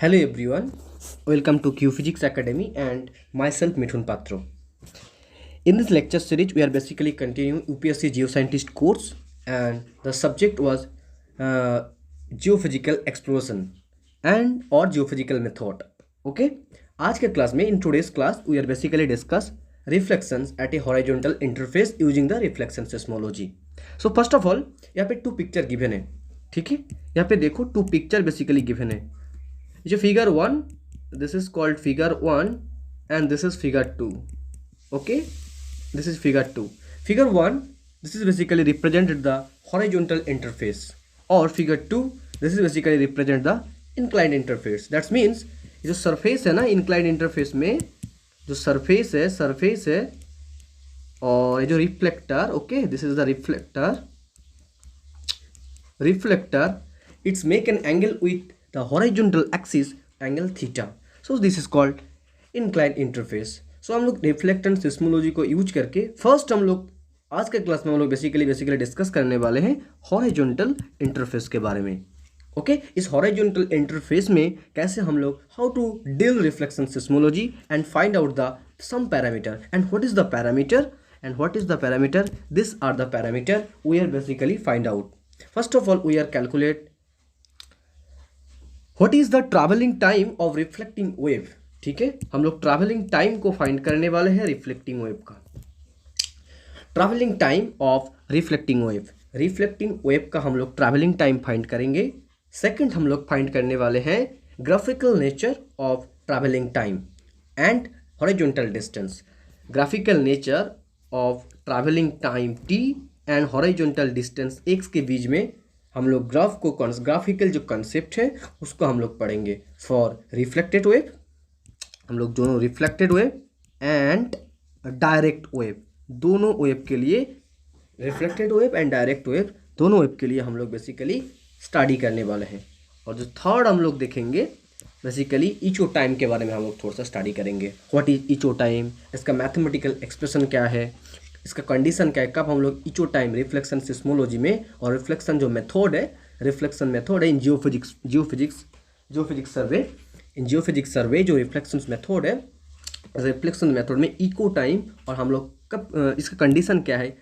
Hello everyone, welcome to Q Physics Academy and myself Mithun Patro. In this lecture series, we are basically continuing UPSC Geoscientist course and the subject was geophysical exploration and or geophysical method. Okay, आज के class में in today's class we are basically discuss reflections at a horizontal interface using the reflection seismology. So first of all, यहाँ पे to picture given है. ठीक है, यहाँ पे देखो टू पिक्चर बेसिकली गिवन है. जो figure 1, this is called figure 1 and this is figure 2. Okay, this is figure 2. Figure 1, this is basically represented the horizontal interface, or figure 2, this is basically represent the inclined interface. That means जो surface है ना inclined interface में, जो surface है और ये जो reflector, okay, this is the reflector it's make an angle with the horizontal axis, angle theta. So this is called inclined interface. So हम लोग रिफ्लेक्टेंट सिस्मोलॉजी को यूज करके फर्स्ट हम लोग आज के क्लास में हम लोग बेसिकली डिस्कस करने वाले हैं हॉरिजॉन्टल इंटरफेस के बारे में. ओके, इस हॉरिजॉन्टल इंटरफेस में कैसे हम लोग how to deal reflection seismology and find out the some parameter and what is the parameter this are the parameter we are basically find out. First of all we are calculate what is the travelling time of reflecting wave. ठीक है, हम लोग travelling time को find करने वाले हैं reflecting wave का. Travelling time of reflecting wave का हम लोग ट्रैवलिंग टाइम फाइंड करेंगे. सेकंड हम लोग फाइंड करने वाले हैं graphical nature of travelling time and horizontal distance. Graphical nature of travelling time T and horizontal distance x के बीच में हम लोग ग्राफिकल जो कंसेप्ट है उसको हम लोग पढ़ेंगे. फॉर रिफ्लेक्टेड वेव हम लोग दोनों reflected wave and direct wave, दोनों वेव के लिए, reflected wave and direct wave दोनों वेव के लिए हम लोग बेसिकली स्टडी करने वाले हैं. और जो थर्ड हम लोग देखेंगे बेसिकली इचो टाइम के बारे में हम लोग थोड़ा सा स्टडी करेंगे. व्हाट इज इचो टाइम, इसका मैथमेटिकल एक्सप्रेशन क्या है, इसका कंडीशन क्या है, कब हम लोग इचो टाइम रिफ्लेक्शन सिस्मोलॉजी में, और रिफ्लेक्शन जो मेथड है, रिफ्लेक्शन मेथड है इन जियोफिजिक्स सर्वे जो रिफ्लेक्शन मेथड है, रिफ्लेक्शन मेथड में इको टाइम और हम लोग कब इसका कंडीशन क्या है,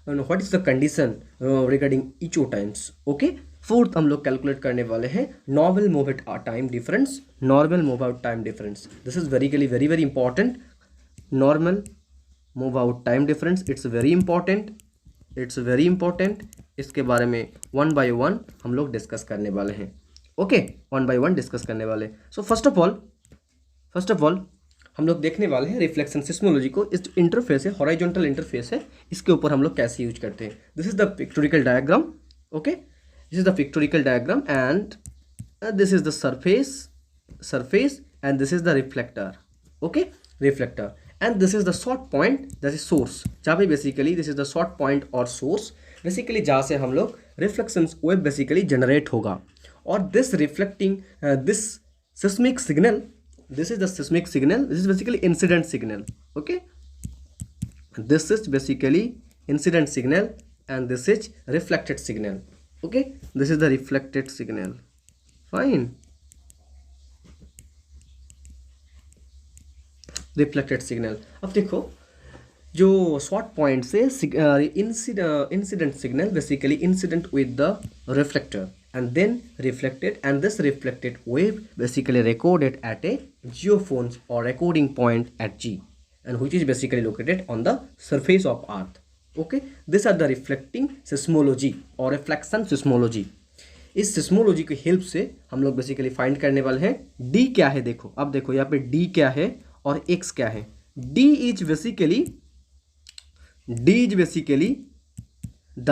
what is the condition regarding echo times. Okay, fourth हम लोग कैलकुलेट करने वाले हैं normal move time difference. This is very important. Normal move out time difference, it's very important. इसके बारे में वन बाय वन हम लोग डिस्कस करने वाले हैं. Okay, one by one discuss करने वाले. सो फर्स्ट ऑफ ऑल हम लोग देखने वाले हैं रिफ्लेक्शन सिस्मोलॉजी को. इस इंटरफेस है, हॉरिजॉन्टल इंटरफेस है, इसके ऊपर हम लोग कैसे यूज करते हैं. This is the pictorial diagram. Okay, this is the pictorial diagram and this is the surface and this is the reflector. Okay, reflector and this is the short point, that is source, जहाँ पे basically this is the short point और source basically जहाँ से हम लोग reflection wave basically generate होगा. और this reflecting this seismic signal, this is the seismic signal, this is basically incident signal. Okay, this is basically incident signal and this is reflected signal. Okay, this is the reflected signal. Fine, reflected signal. अब देखो जो short point से incident signal basically incident with the reflector and then reflected, and this reflected wave basically recorded at a geophones or recording point at G, and which is basically located on the surface of earth. Okay, these are the reflecting seismology or reflection seismology. इस seismology की help से हम लोग basically find करने वाले हैं D क्या है. देखो, अब देखो यहाँ पे D क्या है और X क्या है. D is basically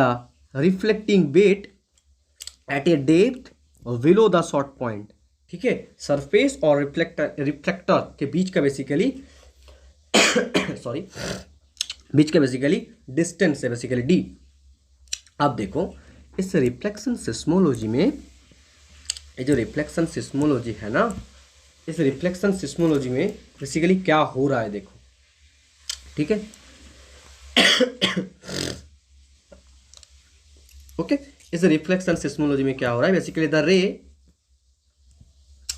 the reflecting weight at a depth below the short point. ठीक है, सरफेस और रिफ्लेक्टर के बीच का बेसिकली बीच का बेसिकली डिस्टेंस है बेसिकली D. अब देखो इस रिफ्लेक्शन सिस्मोलॉजी में, ये जो रिफ्लेक्शन सिस्मोलॉजी है ना, इस रिफ्लेक्शन सिस्मोलॉजी में बेसिकली क्या हो रहा है देखो. ठीक है, ओके, इस रिफ्लेक्शन सिस्मोलॉजी में क्या हो रहा है basically, the ray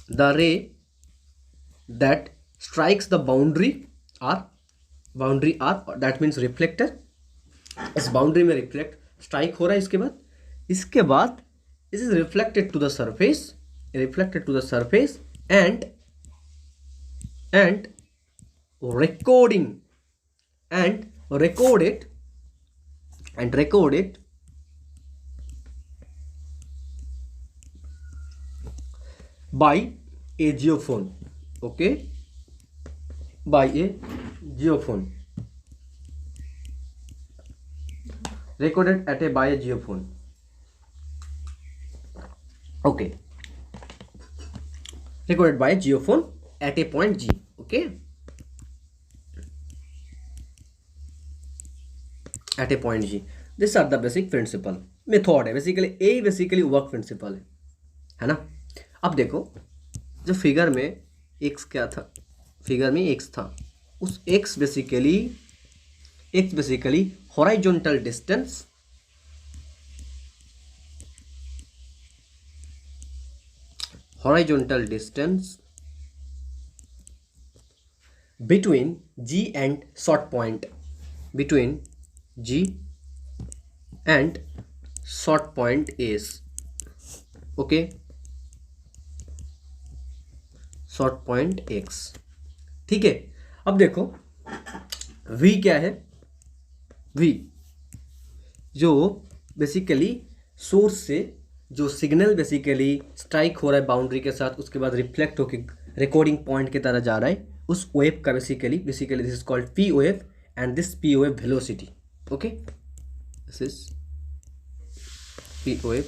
the ray that strikes the boundary are that means reflector, इस बाउंड्री में रिफ्लेक्ट स्ट्राइक हो रहा है, इसके बाद it is reflected to the surface and recorded by a geophone. Okay, by a geophone, recorded by a geophone. Okay, recorded by a geophone at a point G. Okay, at a point G. These are the basic principle method है, basically work principal है ना। अब देखो, जो figure में x क्या था, figure में x था, उस x basically horizontal distance between G and short point, S. Okay, short point x, ठीक है। अब देखो v क्या है, v जो बेसिकली सोर्स से जो सिग्नल बेसिकली स्ट्राइक हो रहा है बाउंड्री के साथ, उसके बाद रिफ्लेक्ट होकर रिकॉर्डिंग पॉइंट की तरह जा रहा है, उस वेव का basically this is called p wave and this p wave velocity. Okay, this is p wave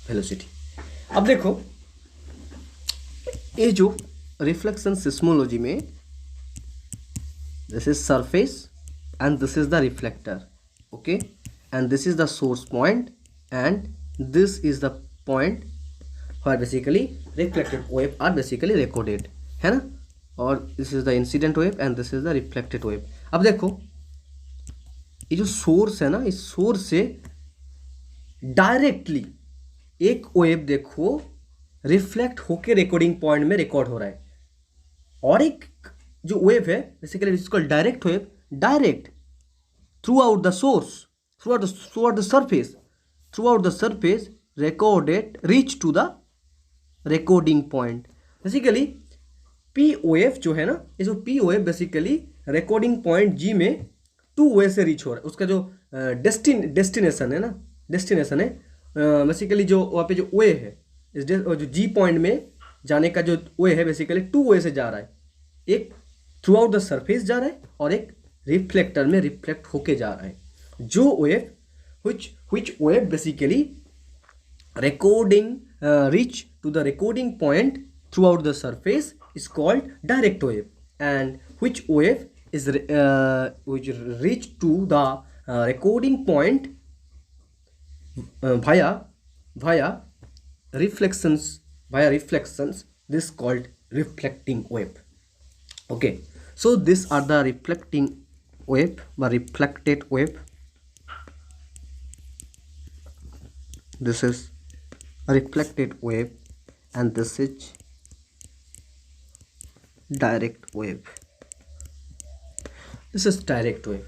velocity. अब देखो, ये जो रिफ्लेक्शन सिस्मोलॉजी में this is surface and this is the reflector, okay, and this is the source point and this is the point where basically reflected wave are basically recorded, है ना, और this is the incident wave and this is the reflected wave. अब देखो, ये जो source है ना, इस सोर्स से डायरेक्टली एक वेव देखो रिफ्लेक्ट होके रिकॉर्डिंग पॉइंट में रिकॉर्ड हो रहा है, और एक जो वेव है basically it is called direct wave, direct throughout the source, throughout the surface recorded reach to the recording point। Basically P wave जो है ना, ये जो P wave basically recording point G में two वे से reach हो रहा है, उसका जो डेस्टिनेशन है बेसिकली जो वहाँ पे जो वे है, जो जी पॉइंट में जाने का जो वे है बेसिकली टू वे से जा रहा है, एक थ्रू आउट द सरफेस जा रहा है और एक रिफ्लेक्टर में रिफ्लेक्ट होके जा रहा है। जो wave which wave basically recording reach to the recording point throughout the surface is called direct wave, and which wave is which reach to the recording point via reflections, this called reflecting wave। Okay, so these are the reflecting wave or reflected wave, this is a reflected wave and this is direct wave, this is direct wave।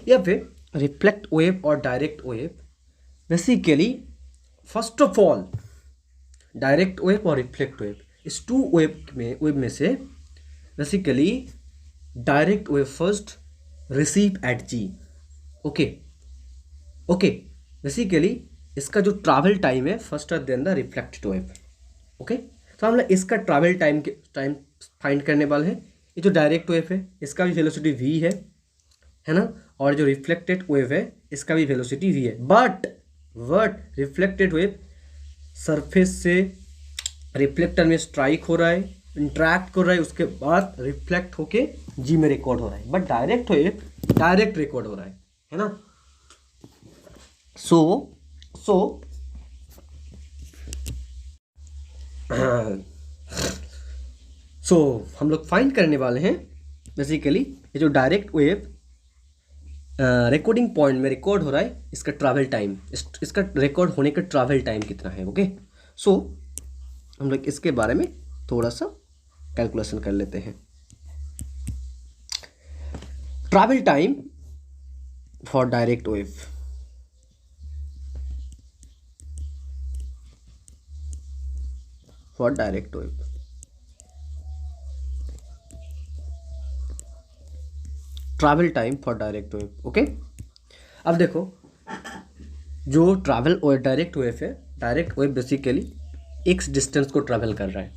या फिर reflect wave और direct wave, basically first of all direct wave और reflect wave, इस two wave में से basically direct wave first receive at G. Okay, basically इसका जो travel time है first then the reflected wave. Okay, तो हम लोग इसका ट्रैवल टाइम फाइंड करने वाले हैं। ये जो डायरेक्ट वेव है इसका भी वेलोसिटी v है ना, और जो रिफ्लेक्टेड वेव है इसका भी वेलोसिटी v है, बट रिफ्लेक्टेड वेव सरफेस से रिफ्लेक्टर में स्ट्राइक हो रहा है, इंट्रैक्ट कर रहा है, उसके बाद रिफ्लेक्ट होके जी में रिकॉर्ड हो रहा है, but direct wave direct record हो रहा है ना। सो हम लोग फाइंड करने वाले हैं बेसिकली ये जो डायरेक्ट वेव रिकॉर्डिंग पॉइंट में रिकॉर्ड हो रहा है, इसका ट्रैवल टाइम, इसका रिकॉर्ड होने का ट्रैवल टाइम कितना है। ओके, सो हम लोग इसके बारे में थोड़ा सा कैलकुलेशन कर लेते हैं। Travel time for direct wave, for direct wave, travel time for direct wave. Okay, अब देखो जो ट्रैवल और डायरेक्ट वेव है, direct wave basically x distance को ट्रैवल कर रहा है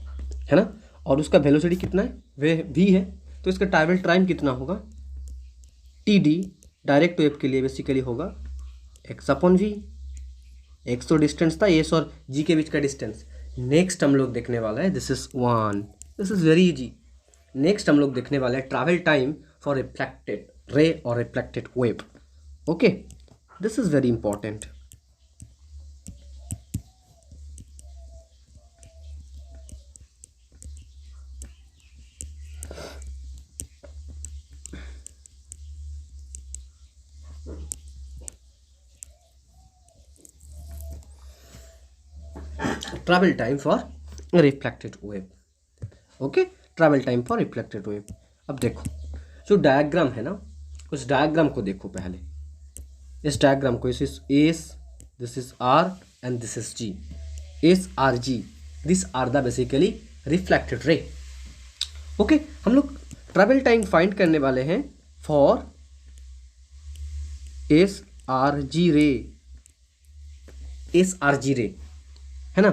ना, और उसका वेलोसिटी कितना है, वे भी है, तो इसका ट्रैवल टाइम कितना होगा, टी डी डायरेक्ट वेव के लिए बेसिकली होगा एक्स अपॉन वी। एक्स तो डिस्टेंस था एस और जी के बीच का डिस्टेंस। नेक्स्ट हम लोग देखने वाला है, this is one, this is very easy. Next हम लोग देखने वाले हैं ट्रैवल टाइम फॉर रिफ्लेक्टेड रे और reflected wave. Okay, this is very important. Travel time for reflected wave. Okay, travel time for reflected wave. अब देखो जो डायग्राम है ना, उस डायग्राम को देखो पहले। इस डायग्राम को, this is R and this is G, S R G, this are the basically reflected ray. Okay, हम लोग ट्रैवल टाइम फाइंड करने वाले हैं फॉर एस आर जी रे, एस आर जी रे, है ना।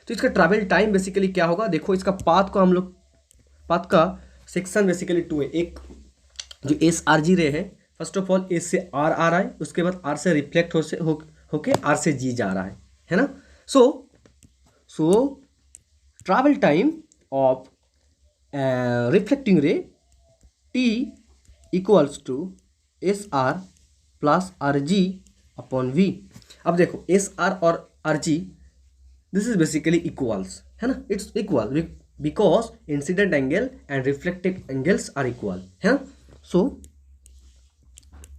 तो इसका ट्रैवल टाइम बेसिकली क्या होगा, देखो इसका पाथ को हम लोग, पाथ का सेक्शन बेसिकली टू है। एक जो एस आर जी रे है, फर्स्ट ऑफ ऑल एस से आर आ रहा है, उसके बाद आर से रिफ्लेक्ट होके आर से जी जा रहा है ना। So travel time of reflecting ray T equals to S R plus R G upon V. अब देखो एस आर और R G, this is basically equals, है ना, it's equal because incident angle and reflected angles are equal, है ना। So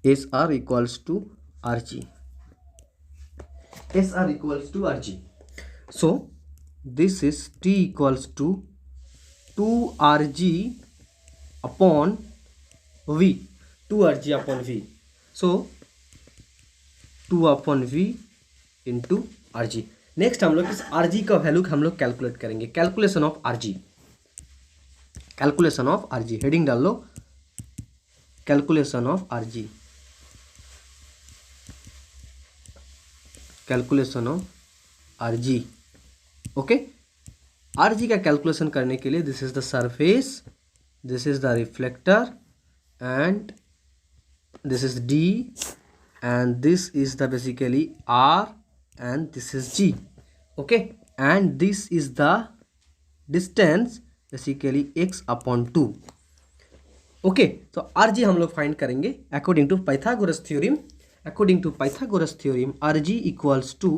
S R equals to R G, S R equals to R G. So this is T equals to 2rg upon v, 2rg upon v। So 2 upon v into R G. Next हम लोग इस are G का value हम लोग calculate करेंगे, calculation of R G, calculation of R G, heading डाल लो, calculation of R G, calculation of R G. Okay, R G का कैलकुलेशन करने के लिए this is the surface, this is the reflector and this is D and this is the basically R and this is G. Okay, and this is the distance basically x upon 2. Okay, तो RG हम लोग find करेंगे according to Pythagoras theorem. According to Pythagoras theorem, RG equals to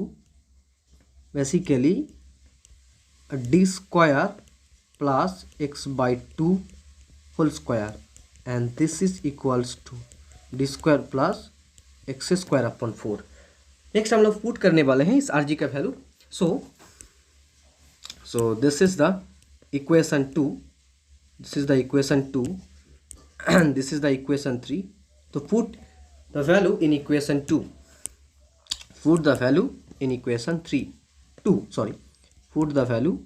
basically d square plus x by 2 whole square, and this is equals to d square plus x square upon 4. Next हम लोग put करने वाले हैं इस are G का value. So this is the equation 2, this is the equation 2 and this is the equation 3। तो put the value in equation 2, put the value in equation 2 sorry, put the value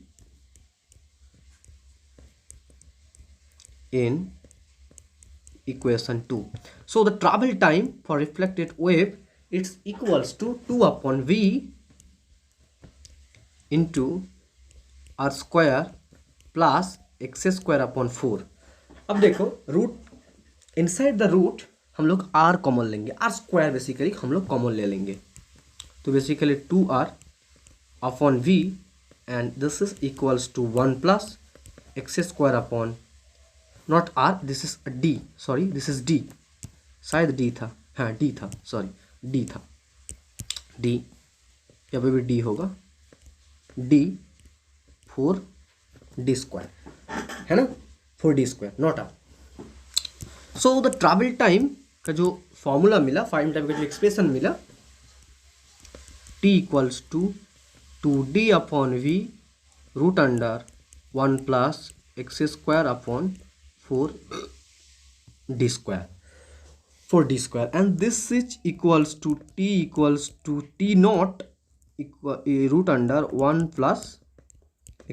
in equation 2। So the travel time for reflected wave, it's equals to 2 upon v into r square plus x square upon 4। अब देखो root, inside the root हम लोग r common लेंगे, r square basically हम लोग common ले लेंगे, तो basically 2r upon v and this is equals to 1 plus x square upon not r, this is d, sorry this is d, शायद d था, हाँ d था, सॉरी डी था, डी यहाँ पे भी डी होगा, डी 4d स्क्वायर, है ना, 4d square not R. So the travel time का जो फॉर्मूला मिला, फाइंड टाइम का जो एक्सप्रेशन मिला, t equals to D upon V root under 1 plus X square upon 4d square and this is equals to t equals to t naught root under 1 plus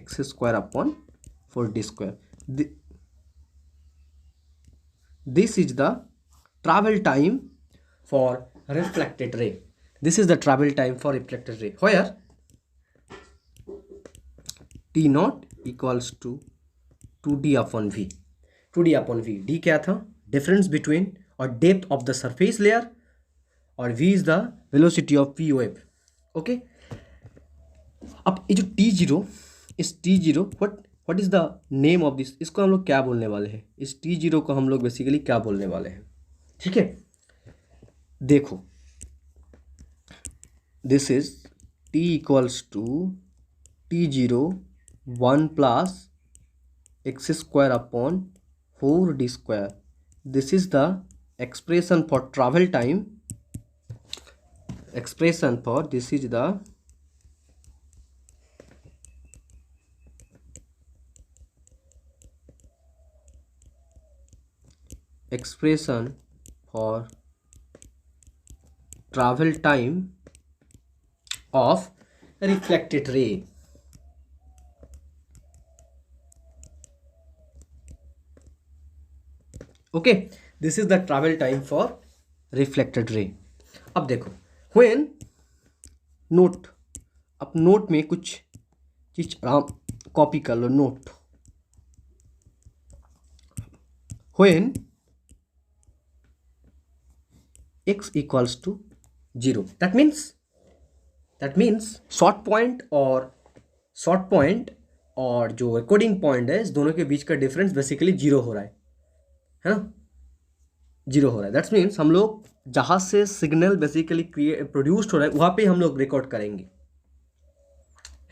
x square upon 4d square. This is the travel time for reflected ray. This is the travel time for reflected ray, where t naught equals to 2d upon v. 2d upon v, d क्या था, difference between और depth of the surface layer, और v is the velocity of v wave. Okay, अब ये जो t0, इस t0 what is the name of this, इसको हम लोग क्या बोलने वाले हैं, इस t0 को हम लोग बेसिकली क्या बोलने वाले हैं. ठीक है, देखो, this is t equals to t0 1 plus X square upon 4d square. This is the expression for travel time. Expression for this is the expression for travel time of reflected ray. Okay, this is the travel time for reflected रे. अब देखो, when not, अब note में कुछ चीज copy कर लो. Note, when x equals to 0, that means short point और जो रिकॉर्डिंग पॉइंट है, इस दोनों के बीच का डिफरेंस बेसिकली 0 हो रहा है ना, 0 हो रहा है. दैट्स मीन्स हम लोग जहाँ से सिग्नल बेसिकली प्रोड्यूस्ड हो रहा है वहाँ पे हम लोग रिकॉर्ड करेंगे,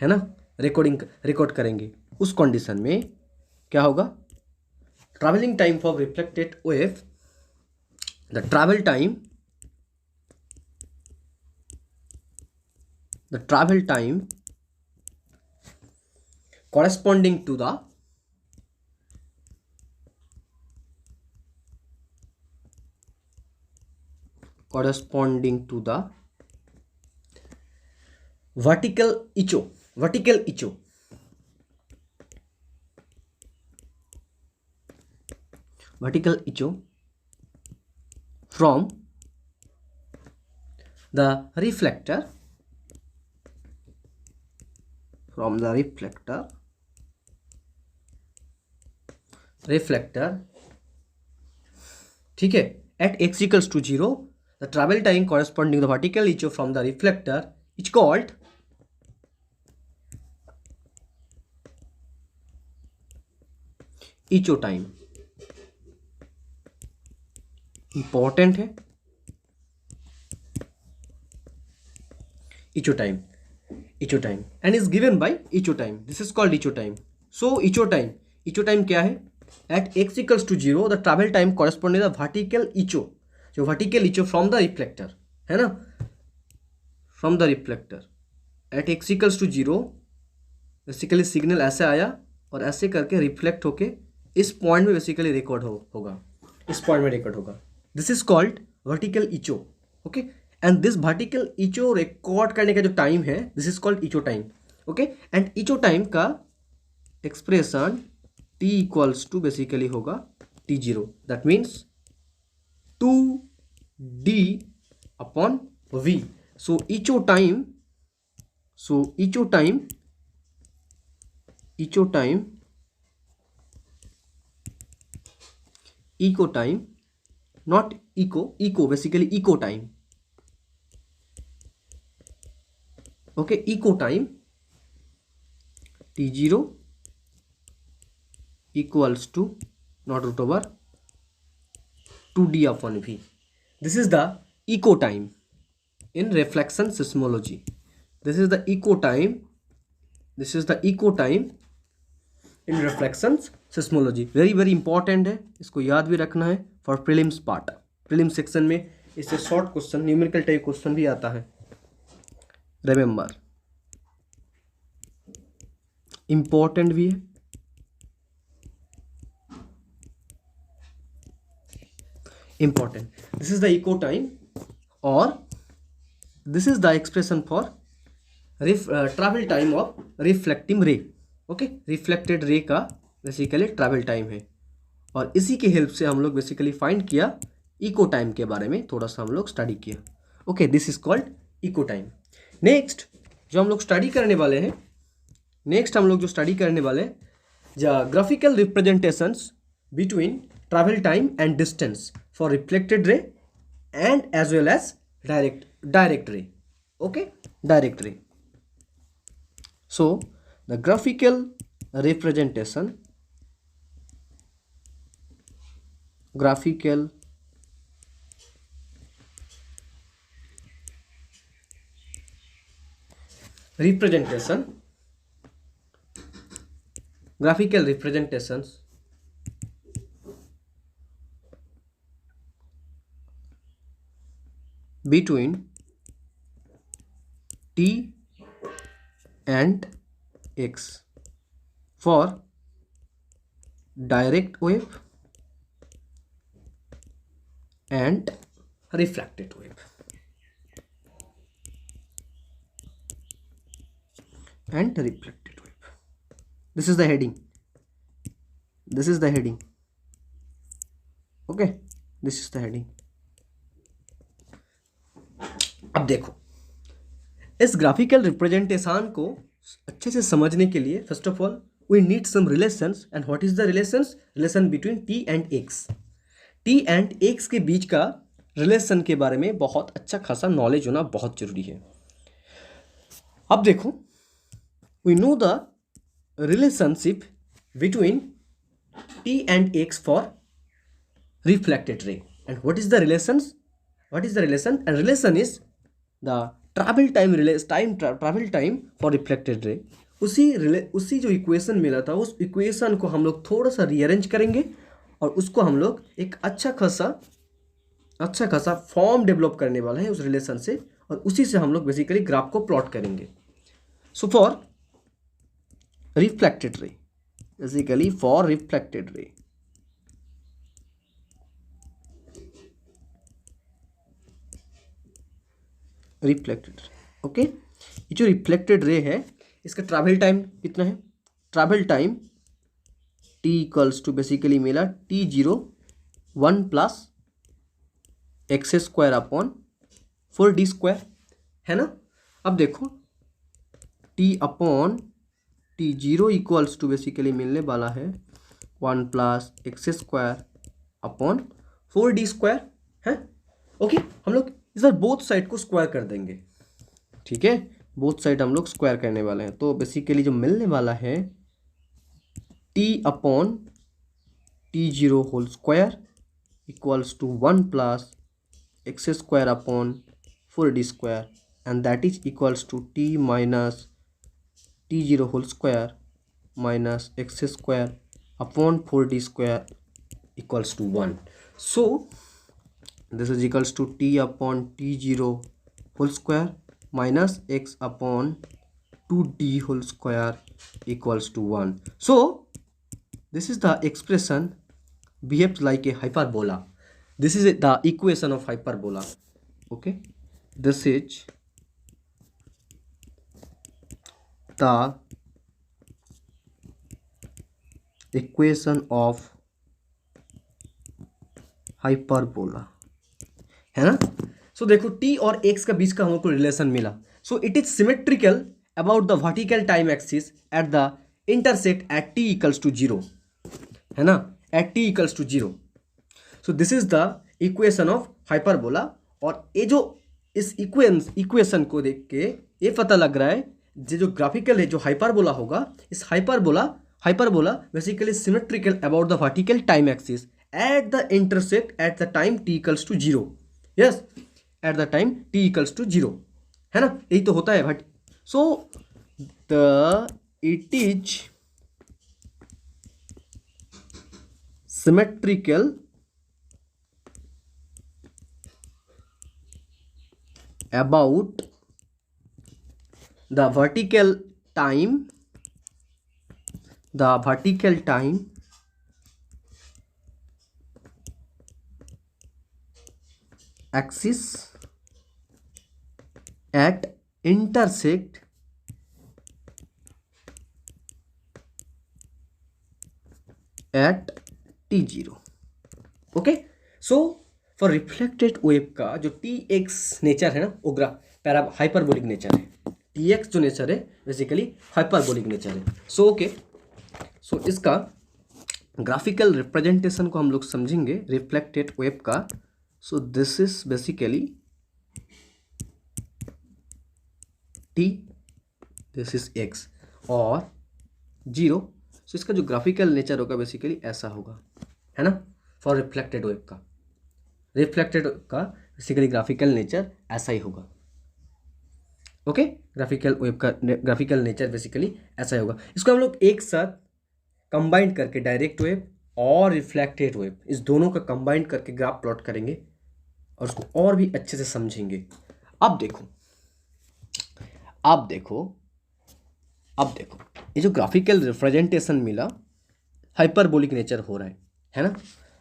है ना, रिकॉर्ड करेंगे. उस कंडीशन में क्या होगा, travelling time for reflected wave, the travel time corresponding to the vertical echo from the reflector, ठीक है, at x equals to 0, the travel time corresponding to the vertical echo from the reflector is called echo time. Important है echo time and is given by echo time. This is called echo time. So echo time क्या है, at x equals to 0, the travel time corresponding to the vertical echo from the reflector, है ना, from the reflector at x equals to 0, basically signal ऐसे आया और ऐसे करके reflect होके इस पॉइंट में बेसिकली रिकॉर्ड होगा, इस पॉइंट में रिकॉर्ड होगा. This is called vertical echo. Okay, and this vertical echo record करने का जो टाइम है, this is called echo time. Okay, and echo time का expression t equals to basically होगा t0, that means 2d upon v. So echo time not eco basically eco time. Okay, eco time t0 equals to not root over 2d upon v. This is the eco time in reflection seismology. This is the eco time in reflection seismology. very important है, इसको याद भी रखना है for prelims part. Prelims section में इससे short question, numerical type question भी आता है, रिमेंबर, इंपॉर्टेंट भी है। Important, this is the echo time और this is the expression for travel time of reflecting ray. Okay, reflected ray का basically travel time है, और इसी की हेल्प से हम लोग बेसिकली फाइंड किया इको टाइम के बारे में, थोड़ा सा हम लोग स्टडी किया। Okay, this is called echo time. Next जो हम लोग स्टडी करने वाले हैं, graphical representations between travel time and distance for reflected ray and as well as direct ray. Okay, direct ray. So the graphical representation graphical representations between t and x for direct wave and reflected wave this is the heading, okay, this is the heading। अब देखो, इस graphical representation को अच्छे से समझने के लिए first of all we need some relations, and what is the relation between T and X. T and X के बीच का रिलेशन के बारे में बहुत अच्छा खासा नॉलेज होना बहुत जरूरी है। अब देखो, we know the relationship between T and X for reflected ray, and what is the relation and relation is the travel time for reflected ray. उसी जो इक्वेशन मिला था, उस इक्वेशन को हम लोग थोड़ा सा रीअरेंज करेंगे और उसको हम लोग एक अच्छा खासा फॉर्म डेवलप करने वाला है उस रिलेशन से, और उसी से हम लोग बेसिकली ग्राफ को प्लॉट करेंगे। सो for reflected ray, basically for reflected ray, okay, ये जो रिफ्लेक्टेड रे है इसका ट्रैवल टाइम कितना है? Travel time t equals to basically मिला t0 1 plus X square upon 4d square, है ना। अब देखो t upon t0 equals to basically मिलने वाला है 1 plus X square upon 4d square, है। ओके, हम लोग इस बार बोथ साइड को स्क्वायर कर देंगे, ठीक है, बोथ साइड हम लोग स्क्वायर करने वाले हैं। तो बेसिकली जो मिलने वाला है t upon t0 whole square equals to 1 plus X square upon 4d square, and that is equals to t minus t0 whole square minus X square upon 4d square equals to 1। So this is equals to t upon t0 whole square minus x upon 2d whole square equals to 1. So this is the expression behaves like a hyperbola. This is the equation of hyperbola. Okay, this is the equation of hyperbola, है ना। सो देखो t और x का बीच का हमको relation मिला। So it is symmetrical about the vertical time axis at the intersect at t equals to 0, है ना, at t equals to 0। So this is the equation of hyperbola. और ये जो इस इक्वेशन को देख के ये पता लग रहा है जो ग्राफिकल है, जो हाइपरबोला होगा, इस hyperbola basically symmetrical about the vertical time axis at the intersect at the time t equals to 0। Yes, at the time t equals to 0, है ना, यही तो होता है। But so it is symmetrical about the vertical time axis at intersect at t0. Okay, so for reflected wave का जो Tx nature है ना, वो पैरा हाइपरबोलिक नेचर है. Tx जो नेचर है बेसिकली हाइपरबोलिक नेचर है. सो ओके, सो इसका ग्राफिकल रिप्रेजेंटेशन को हम लोग समझेंगे रिफ्लेक्टेड वेव का. सो this is basically T, this is X और 0. सो इसका जो ग्राफिकल नेचर होगा बेसिकली ऐसा होगा, है ना, फॉर रिफ्लेक्टेड वेव का. रिफ्लेक्टेड का बेसिकली ग्राफिकल नेचर ऐसा ही होगा. ओके, ग्राफिकल वेव का ग्राफिकल नेचर बेसिकली ऐसा ही होगा. इसको हम लोग एक साथ कंबाइन करके डायरेक्ट वेव और रिफ्लेक्टेड वेव, इस दोनों का कंबाइन करके ग्राफ प्लॉट करेंगे और उसको और भी अच्छे से समझेंगे. अब देखो ये जो ग्राफिकल रिप्रेजेंटेशन मिला हाइपरबोलिक नेचर हो रहा है ना.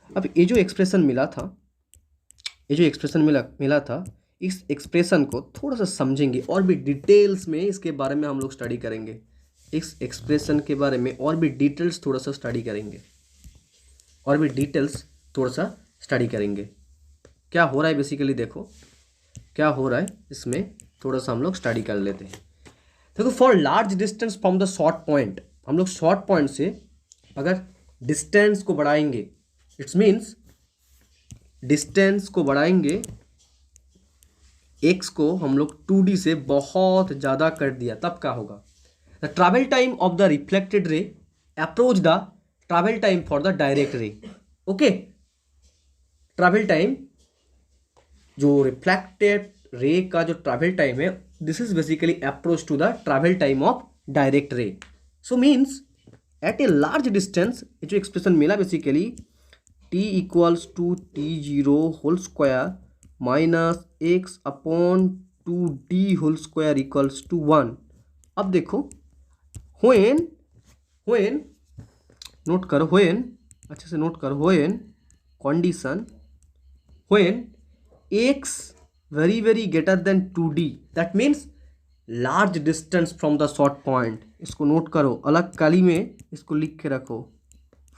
अब ये जो एक्सप्रेशन मिला था, इस एक्सप्रेशन को थोड़ा सा समझेंगे और भी डिटेल्स में इसके बारे में हम लोग स्टडी करेंगे. इस एक्सप्रेशन के बारे में और भी डिटेल्स थोड़ा सा स्टडी करेंगे. क्या हो रहा है बेसिकली, देखो क्या हो रहा है इसमें, थोड़ा सा हम लोग स्टडी कर लेते हैं. देखो, for large distance from the short point, हम लोग शॉर्ट पॉइंट से अगर डिस्टेंस को बढ़ाएंगे, इट्स मीन्स डिस्टेंस को बढ़ाएंगे, x को हम लोग 2D से बहुत ज़्यादा कर दिया, तब क्या होगा. The travel time of the reflected ray approach the travel time for the direct ray. Okay, travel time जो रिफ्लेक्टेड रे का जो ट्रैवल टाइम है, this is basically approach to the travel time of direct ray. So means at a large distance, ये जो expression मिला basically t equals to t0 whole square minus x upon 2d whole square equals to 1. अब देखो, when not करो, अच्छे से note करो, condition when x very greater than 2d, that means large distance from the short point. इसको note करो, अलग काली में इसको लिख के रखो,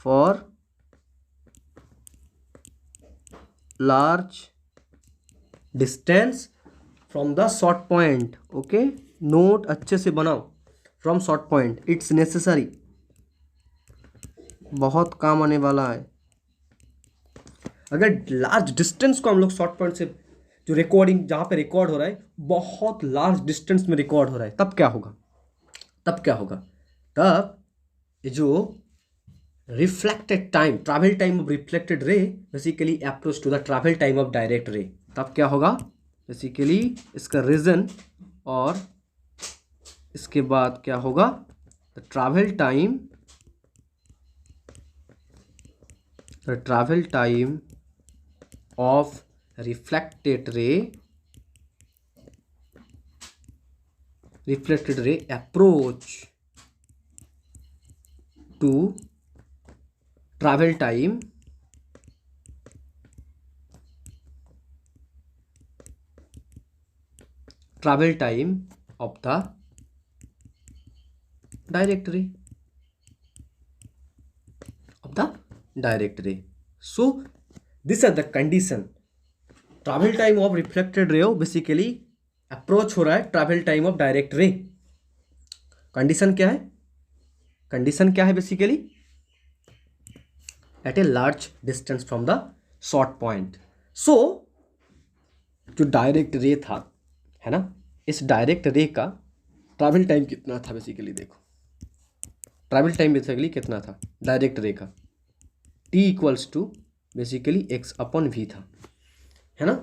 for large distance from the short point. Okay, note अच्छे से बनाओ, from short point, it's necessary, बहुत काम आने वाला है. अगर लार्ज डिस्टेंस को हम लोग शॉर्ट पॉइंट से, जो रिकॉर्डिंग जहाँ पे रिकॉर्ड हो रहा है बहुत लार्ज डिस्टेंस में रिकॉर्ड हो रहा है, तब क्या होगा, तब ये जो reflected time, travel time of reflected ray basically approach to the travel time of direct ray, तब क्या होगा बेसिकली इसका रीजन, और इसके बाद क्या होगा, the travel time of reflected ray approach to travel time of the direct ray. So these are the condition. Travel time of reflected ray basically approach हो रहा है travel time of direct ray. Condition क्या है basically at a large distance from the short point. So जो direct रे था, है ना, इस डायरेक्ट रे का ट्रैवल टाइम कितना था बेसिकली, देखो ट्रैवल टाइम बेसिकली कितना था डायरेक्ट रे का, t equals to basically x upon v था, है ना.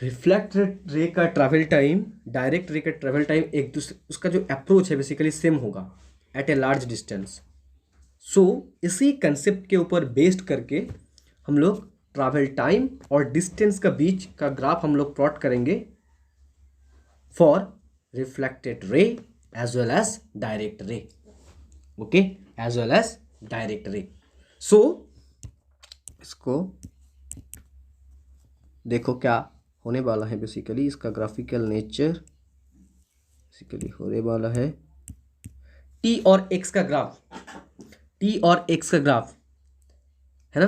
रिफ्लेक्टेड रे का ट्रैवल टाइम, डायरेक्ट रे का ट्रैवल टाइम एक दूसरे, उसका जो अप्रोच है बेसिकली सेम होगा एट ए लार्ज डिस्टेंस. सो इसी कंसेप्ट के ऊपर बेस्ड करके हम लोग ट्रैवल टाइम और डिस्टेंस का बीच का ग्राफ हम लोग प्लॉट करेंगे for reflected ray as well as direct ray, okay, as well as direct ray. So इसको देखो क्या होने वाला है, बेसिकली इसका ग्राफिकल नेचर बेसिकली होने वाला है टी और एक्स का ग्राफ, टी और एक्स का ग्राफ है ना।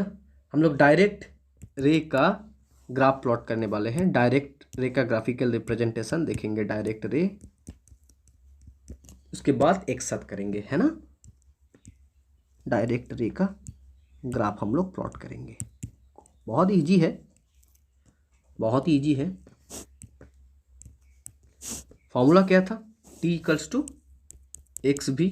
हम लोग डायरेक्ट रे का ग्राफ प्लॉट करने वाले हैं, डायरेक्ट रे का ग्राफिकल रिप्रेजेंटेशन देखेंगे, डायरेक्ट रे, उसके बाद एक साथ करेंगे, है ना। डायरेक्ट रे का ग्राफ हम लोग प्लॉट करेंगे, बहुत ईजी है, बहुत ईजी है। फॉर्मूला क्या था, टी इक्वल्स टू एक्स भी,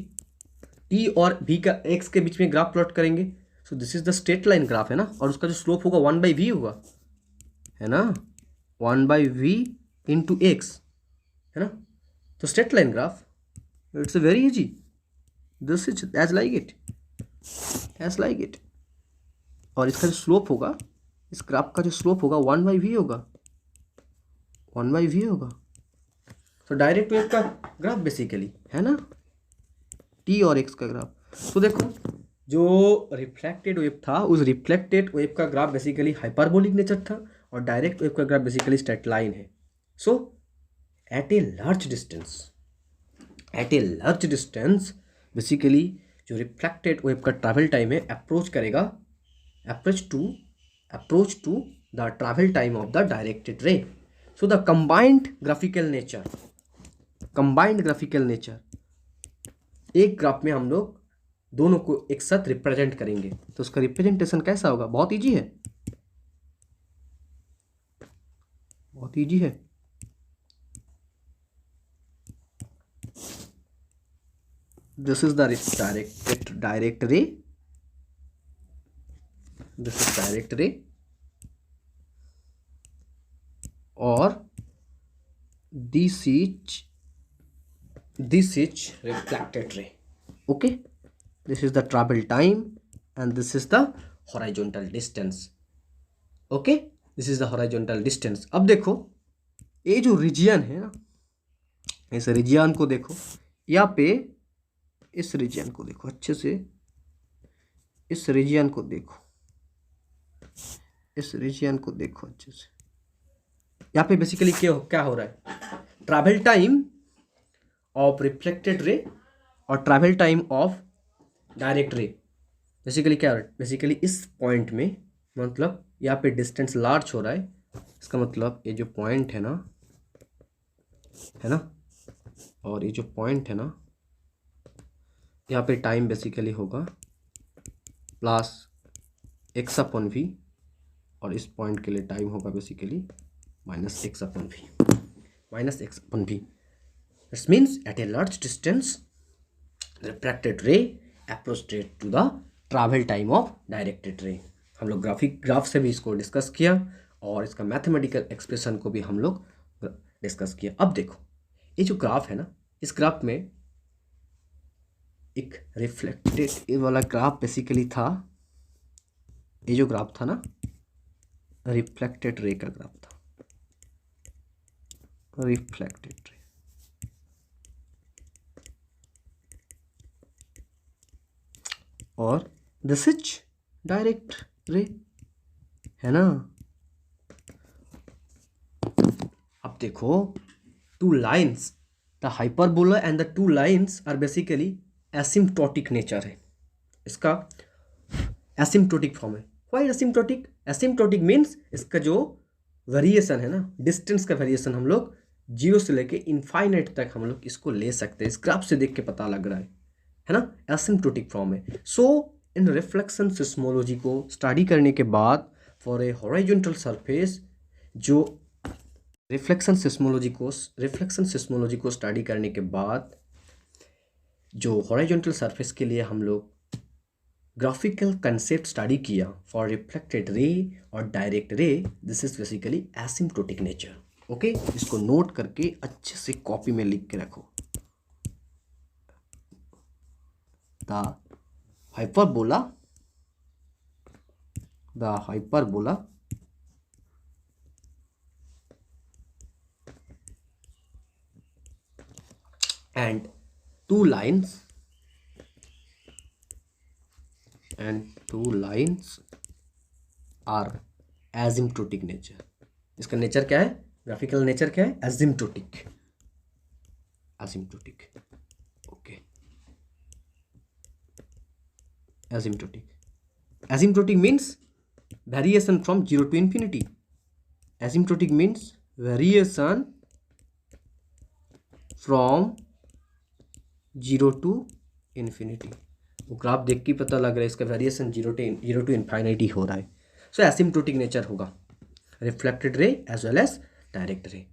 टी और भी का एक्स के बीच में ग्राफ प्लॉट करेंगे। सो this is the straight line graph, है ना, और उसका जो स्लोप होगा 1/v होगा, है ना, 1/v इंटू एक्स, है ना। तो straight line graph, it's very easy, this is as like it, as like it. और इसका जो स्लोप होगा, इस ग्राफ का जो स्लोप होगा 1/v होगा, 1/v होगा। तो डायरेक्ट वेव का ग्राफ बेसिकली, है ना, टी और एक्स का ग्राफ। तो देखो जो रिफ्लेक्टेड वेव था, उस रिफ्लेक्टेड वेव का ग्राफ बेसिकली हाइपरबोलिक नेचर था और डायरेक्ट वेव का ग्राफ बेसिकली स्ट्रेट लाइन है। So at a large distance, at a large distance basically जो रिफ्लेक्टेड वेव का ट्रैवल टाइम है अप्रोच करेगा, approach to the travel time of the directed ray. So the combined graphical nature, combined graphical nature, एक graph में हम लोग दोनों को एक साथ रिप्रेजेंट करेंगे। तो उसका रिप्रेजेंटेशन कैसा होगा, बहुत इजी है, बहुत इजी है। दिस इज द डायरेक्ट रे, दिस इज डायरेक्ट रे और this is reflected ray, okay, this is the travel time and this is the horizontal distance, okay, this is the horizontal distance। अब देखो ये जो रीजियन है ना, इस रीजियन को देखो, यहाँ पे इस रीजियन को देखो अच्छे से, इस रीजियन को देखो, इस रीजियन को देखो अच्छे से। यहाँ पे बेसिकली क्या हो रहा है, ट्रैवल टाइम ऑफ रिफ्लेक्टेड रे और ट्रैवल टाइम ऑफ डायरेक्ट रे बेसिकली क्या हो रहा है, बेसिकली इस पॉइंट में, मतलब यहाँ पे डिस्टेंस लार्ज हो रहा है, इसका मतलब ये जो पॉइंट है ना, है ना, और ये जो पॉइंट है ना, यहाँ पे टाइम बेसिकली होगा प्लस x/v और इस पॉइंट के लिए टाइम होगा basically -x/v, -x/v। This means at a large distance, the refracted ray approaches to the travel time of directed ray। हम लोग ग्राफ से भी इसको डिस्कस किया और इसका मैथमेटिकल एक्सप्रेशन को भी हम लोग डिस्कस किया। अब देखो ये जो ग्राफ है ना, इस ग्राफ में एक रिफ्लेक्टेड ये वाला ग्राफ बेसिकली था, ये जो ग्राफ था ना, रिफ्लेक्टेड रे का ग्राफ था, रिफ्लेक्टेड रे, और दिस इज डायरेक्ट रे, है ना। अब देखो two lines, the hyperbola and the two lines are basically asymptotic nature है, इसका एसिम्प्टोटिक फॉर्म है। व्हाई एसिम्प्टोटिक, एसिम्प्टोटिक मीन्स इसका जो वेरिएशन है ना, डिस्टेंस का वेरिएशन हम लोग 0 से लेके इनफाइनाइट तक हम लोग इसको ले सकते हैं, इस ग्राफ से देख के पता लग रहा है ना, एसिम्प्टोटिक फॉर्म है। सो इन रिफ्लेक्शन सिस्मोलॉजी को स्टडी करने के बाद फॉर ए हॉरिजॉन्टल सरफेस, जो रिफ्लेक्शन सिस्मोलॉजी को स्टडी करने के बाद जो हॉरिजॉन्टल सरफेस के लिए हम लोग ग्राफिकल कंसेप्ट स्टडी किया फॉर रिफ्लेक्टेड रे और डायरेक्ट रे, this is basically asymptotic nature, okay. इसको नोट करके अच्छे से कॉपी में लिख के रखो। The hyperbola the hyperbola and two lines are asymptotic nature. इसका नेचर क्या है, ग्राफिकल नेचर क्या है, asymptotic. Okay, asymptotic means variation from 0 to infinity. Asymptotic means variation from 0 to infinity. वो ग्राफ देख के पता लग रहा है इसका वेरिएशन 0 to इन्फाइनिटी हो रहा है. सो एसिम्प्टोटिक नेचर होगा reflected ray as well as direct रे.